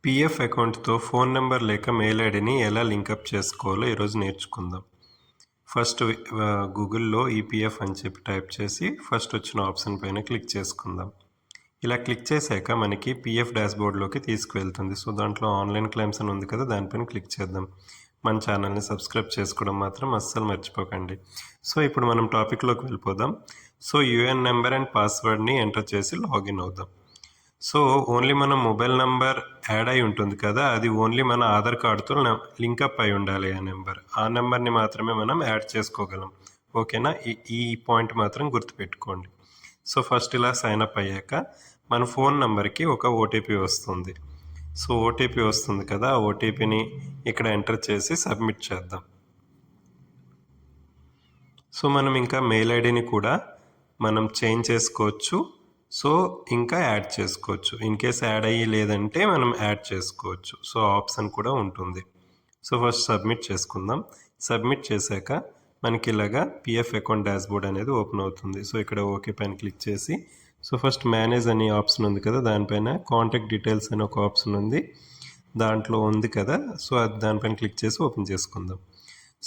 PF అకౌంట్తో phone number లేక mail ఐడిని ఎలా లింకప్ చేసుకోవాలో ఈరోజు నేర్చుకుందాం. ఫస్ట్ గూగుల్లో ఈపీఎఫ్ అని చెప్పి టైప్ చేసి ఫస్ట్ వచ్చిన ఆప్షన్ పైన క్లిక్ చేసుకుందాం. ఇలా క్లిక్ చేశాక మనకి పీఎఫ్ డాష్బోర్డ్లోకి తీసుకువెళ్తుంది. సో దాంట్లో ఆన్లైన్ క్లెయిమ్స్ అని ఉంది కదా, దానిపైన క్లిక్ చేద్దాం. మన ఛానల్ని సబ్స్క్రైబ్ చేసుకోవడం మాత్రం అస్సలు మర్చిపోకండి. సో ఇప్పుడు మనం టాపిక్లోకి వెళ్ళిపోదాం. సో యూఎన్ నెంబర్ అండ్ పాస్వర్డ్ని ఎంటర్ చేసి లాగిన్ అవుదాం. సో ఓన్లీ మన మొబైల్ నెంబర్ యాడ్ అయి ఉంటుంది కదా, అది ఓన్లీ మన ఆధార్ కార్డుతో లింకప్ అయి ఉండాలి. ఆ నెంబర్ని మాత్రమే మనం యాడ్ చేసుకోగలం. ఓకేనా? ఈ పాయింట్ మాత్రం గుర్తుపెట్టుకోండి. సో ఫస్ట్ ఇలా సైన్ అప్ అయ్యాక మన ఫోన్ నెంబర్కి ఒక ఓటీపీ వస్తుంది. సో ఓటీపీ వస్తుంది కదా, ఆ ఓటీపీని ఇక్కడ ఎంటర్ చేసి సబ్మిట్ చేద్దాం. సో మనం ఇంకా మెయిల్ ఐడిని కూడా మనం చేంజ్ చేసుకోవచ్చు. సో ఇంకా యాడ్ చేసుకోవచ్చు. ఇన్ కేస్ యాడ్ అయ్యి లేదంటే మనం యాడ్ చేసుకోవచ్చు. సో ఆప్షన్ కూడా ఉంటుంది. సో ఫస్ట్ సబ్మిట్ చేసుకుందాం. సబ్మిట్ చేశాక మనకి ఇలాగా పిఎఫ్ అకౌంట్ డాష్బోర్డ్ అనేది ఓపెన్ అవుతుంది. సో ఇక్కడ ఓకే పైన క్లిక్ చేసి సో ఫస్ట్ మేనేజ్ అనే ఆప్షన్ ఉంది కదా, దానిపైన కాంటాక్ట్ డీటెయిల్స్ అనే ఒక ఆప్షన్ ఉంది, దాంట్లో ఉంది కదా. సో అది దానిపైన క్లిక్ చేసి ఓపెన్ చేసుకుందాం.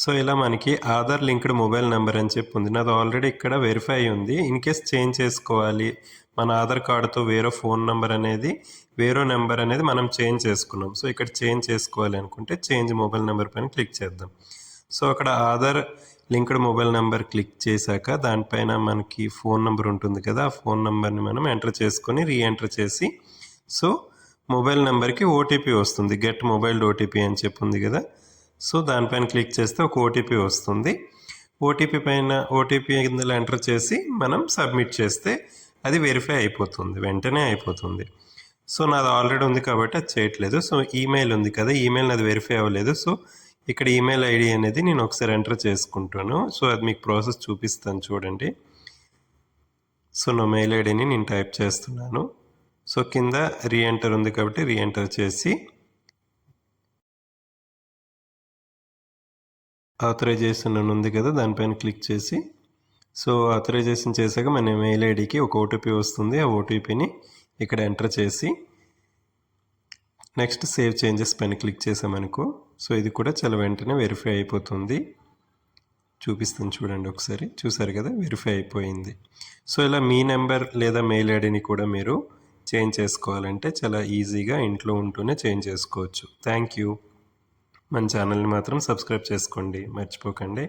సో ఇలా మనకి ఆధార్ లింక్డ్ మొబైల్ నెంబర్ అని చెప్పి ఉంది. నాది ఆల్రెడీ ఇక్కడ వెరిఫై ఉంది. ఇన్ కేస్ చేంజ్ చేసుకోవాలి, మన ఆధార్ కార్డుతో వేరే ఫోన్ నెంబర్ అనేది వేరే నెంబర్ అనేది మనం చేంజ్ చేసుకున్నాం. సో ఇక్కడ చేంజ్ చేసుకోవాలి అనుకుంటే చేంజ్ మొబైల్ నెంబర్ పైన క్లిక్ చేద్దాం. సో అక్కడ Aadhaar linked mobile number click చేశాక దానిపైన మనకి ఫోన్ నెంబర్ ఉంటుంది కదా, ఆ ఫోన్ నెంబర్ని మనం ఎంటర్ చేసుకొని రీఎంటర్ చేసి సో మొబైల్ నెంబర్కి ఓటీపీ వస్తుంది. గెట్ మొబైల్ ఓటీపీ అని చెప్పి ఉంది కదా, సో దానిపైన క్లిక్ చేస్తే ఒక ఓటీపీ వస్తుంది. ఓటీపీ ఇందులో ఎంటర్ చేసి మనం సబ్మిట్ చేస్తే అది వెరిఫై అయిపోతుంది, వెంటనే అయిపోతుంది. సో నాది ఆల్రెడీ ఉంది కాబట్టి అది చేయట్లేదు. సో ఈమెయిల్ ఉంది కదా, ఈమెయిల్ నాది వెరిఫై అవ్వలేదు. సో ఇక్కడ ఈమెయిల్ ఐడి అనేది నేను ఒకసారి ఎంటర్ చేసుకుంటాను. సో అది మీకు ప్రాసెస్ చూపిస్తాను చూడండి. సో నా మెయిల్ ఐడిని నేను టైప్ చేస్తున్నాను. సో కింద రీఎంటర్ ఉంది కాబట్టి రీఎంటర్ చేసి ఆథరైజేషన్ అని ఉంది కదా, దానిపైన క్లిక్ చేసి సో ఆథరైజేషన్ చేశాక మన మెయిల్ ఐడికి ఒక ఓటీపీ వస్తుంది. ఆ ఓటీపీని ఇక్కడ ఎంటర్ చేసి నెక్స్ట్ సేవ్ చేంజెస్ పైన క్లిక్ చేసామనుకో సో ఇది కూడా చాలా వెంటనే వెరిఫై అయిపోతుంది. చూపిస్తాను చూడండి ఒకసారి. చూసారు కదా, వెరిఫై అయిపోయింది. సో ఇలా మీ నెంబర్ లేదా మెయిల్ ఐడిని కూడా మీరు చేంజ్ చేసుకోవాలంటే చాలా ఈజీగా ఇంట్లో ఉంటూనే చేంజ్ చేసుకోవచ్చు. Thank you. మన ఛానల్ని మాత్రం సబ్స్క్రైబ్ చేసుకోండి, మర్చిపోకండి.